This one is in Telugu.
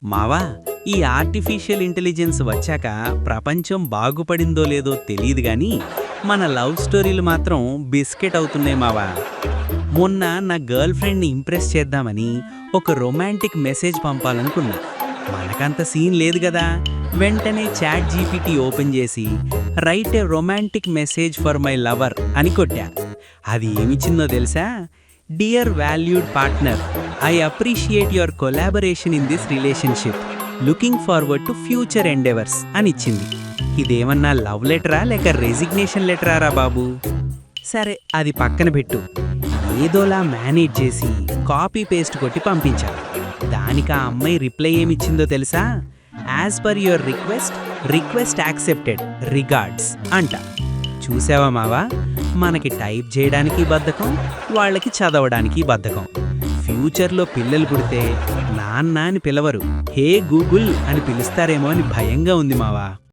మావా, ఈ ఆర్టిఫిషియల్ ఇంటెలిజెన్స్ వచ్చాక ప్రపంచం బాగుపడిందో లేదో తెలియదు గాని మన లవ్ స్టోరీలు మాత్రం బిస్కెట్ అవుతున్నాయి మావా. మొన్న నా గర్ల్ ఫ్రెండ్ని ఇంప్రెస్ చేద్దామని ఒక రొమాంటిక్ మెసేజ్ పంపాలనుకున్నా. మనకంత సీన్ లేదు కదా. వెంటనే చాట్ జీపీటీ ఓపెన్ చేసి write a romantic message for my lover అని కొట్టా. అది ఏమిచ్చిందో తెలుసా? Dear valued partner, I appreciate your collaboration in this relationship, looking forward to future endeavours అని ఇచ్చింది. ఇదేమన్నా లవ్ లెటరా లేక రెసిగ్నేషన్ లెటరారా బాబు? సరే, అది పక్కన పెట్టు. ఏదోలా మేనేజ్ చేసి కాపీ పేస్ట్ కొట్టి పంపించా. దానికి ఆ అమ్మాయి రిప్లై ఏమిచ్చిందో తెలుసా? As per your request accepted, regards అంట. చూసావా మావా, మనకి టైప్ చేయడానికి బద్ధకం, వాళ్ళకి చదవడానికి బద్ధకం. ఫ్యూచర్లో పిల్లలు పుడితే నాన్న అని పిలవరు, హే గూగుల్ అని పిలుస్తారేమో అని భయంగా ఉంది మావా.